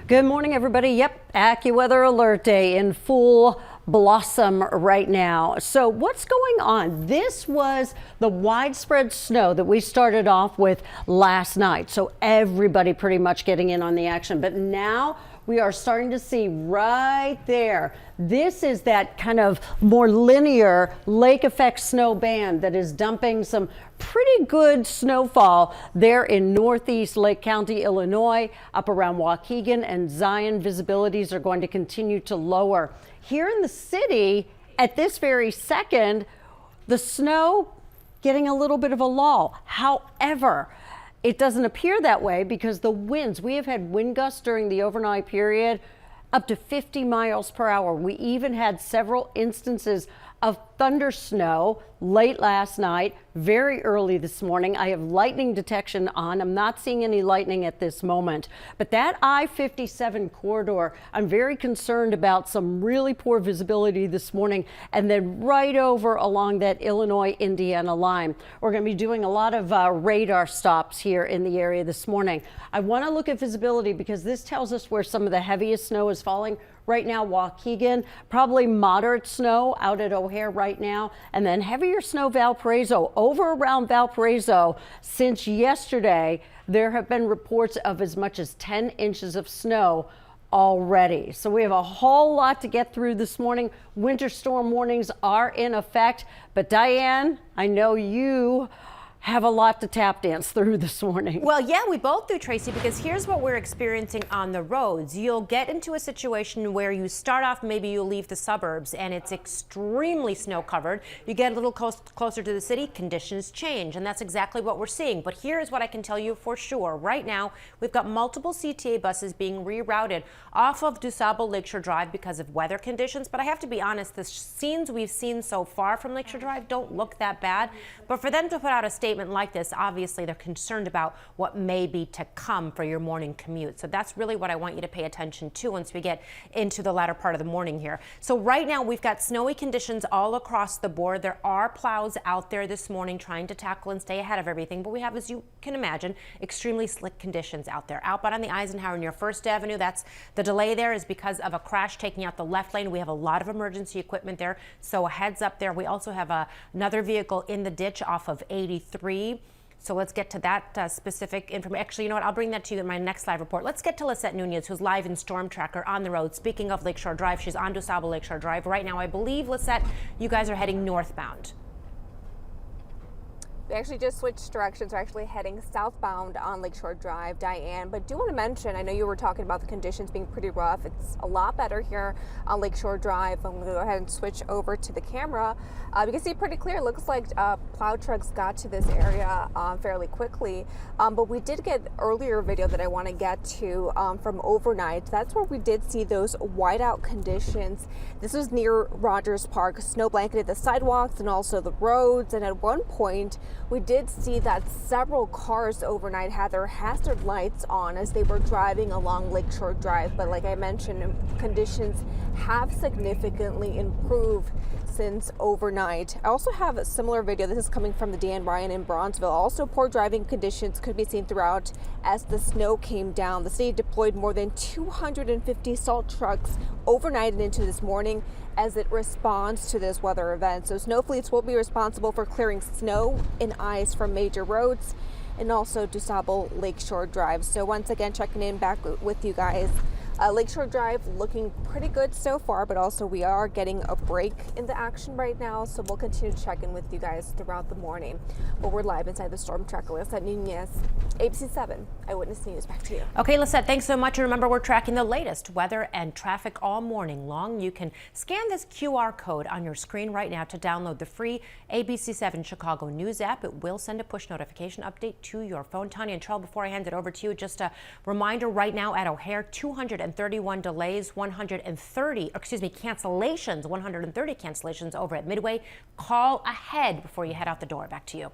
Good morning, everybody. Yep, AccuWeather Alert Day in full blossom right now. So what's going on? This was the widespread snow that we started off with last night. So everybody pretty much getting in on the action. But now we are starting to see right there. This is that kind of more linear lake effect snow band that is dumping some pretty good snowfall there in northeast Lake County, Illinois, up around Waukegan and Zion. Visibilities are going to continue to lower. Here in the city, at this very second, the snow getting a little bit of a lull. However, it doesn't appear that way because the winds, we have had wind gusts during the overnight period up to 50 miles per hour. We even had several instances of thunder snow late last night, very early this morning. I have lightning detection on. I'm not seeing any lightning at this moment, but that I-57 corridor, I'm very concerned about some really poor visibility this morning, and then right over along that Illinois-Indiana line. We're going to be doing a lot of radar stops here in the area this morning. I want to look at visibility because this tells us where some of the heaviest snow is falling. Right now, Waukegan, probably moderate snow out at O'Hare right now, and then heavier snow Valparaiso. Over around Valparaiso, since yesterday, there have been reports of as much as 10 inches of snow already. So we have a whole lot to get through this morning. Winter storm warnings are in effect, but Diane, I know you have a lot to tap dance through this morning. Well, yeah, we both do, Tracy, because here's what we're experiencing on the roads. You'll get into a situation where you start off, maybe you leave the suburbs and it's extremely snow covered. You get a little closer to the city, conditions change, and that's exactly what we're seeing. But here's what I can tell you for sure. Right now, we've got multiple CTA buses being rerouted off of DuSable Lakeshore Drive because of weather conditions. But I have to be honest, the scenes we've seen so far from Lakeshore Drive don't look that bad. But for them to put out a statement like this, obviously they're concerned about what may be to come for your morning commute. So that's really what I want you to pay attention to once we get into the latter part of the morning here. So right now we've got snowy conditions all across the board. There are plows out there this morning trying to tackle and stay ahead of everything, but we have, as you can imagine, extremely slick conditions out there. Outbound on the Eisenhower near First Avenue, that's the delay there is because of a crash taking out the left lane. We have a lot of emergency equipment there, so a heads up there. We also have another vehicle in the ditch off of 83. So let's get to that specific information. Actually, you know what? I'll bring that to you in my next live report. Let's get to Lisette Nunez, who's live in Storm Tracker on the road. Speaking of Lakeshore Drive, she's on DuSable Lakeshore Drive right now. I believe, Lisette, you guys are heading northbound. We actually just switched directions. We're actually heading southbound on Lakeshore Drive, Diane. But do want to mention, I know you were talking about the conditions being pretty rough. It's a lot better here on Lakeshore Drive. I'm going to go ahead and switch over to the camera. You can see pretty clear. It looks like plow trucks got to this area fairly quickly. But we did get earlier video that I want to get to from overnight. That's where we did see those whiteout conditions. This was near Rogers Park. Snow blanketed the sidewalks and also the roads. And at one point, we did see that several cars overnight had their hazard lights on as they were driving along Lakeshore Drive. But like I mentioned, conditions have significantly improved since overnight. I also have a similar video. This is coming from the Dan Ryan in Bronzeville. Also, poor driving conditions could be seen throughout as the snow came down. The city deployed more than 250 salt trucks overnight and into this morning as it responds to this weather event. So snow fleets will be responsible for clearing snow and ice from major roads and also DuSable Lakeshore Drive. So once again, checking in back with you guys. Lakeshore Drive looking pretty good so far, but also we are getting a break in the action right now, so we'll continue to check in with you guys throughout the morning. But we're live inside the Storm Tracker. Lisette Nunez, ABC 7 Eyewitness News. Back to you. Okay, Lisette, thanks so much. And remember, we're tracking the latest weather and traffic all morning long. You can scan this QR code on your screen right now to download the free ABC 7 Chicago News app. It will send a push notification update to your phone. Tanya and Trell, before I hand it over to you, just a reminder right now at O'Hare, 231 delays, cancellations, 130 cancellations over at Midway. Call ahead before you head out the door. Back to you.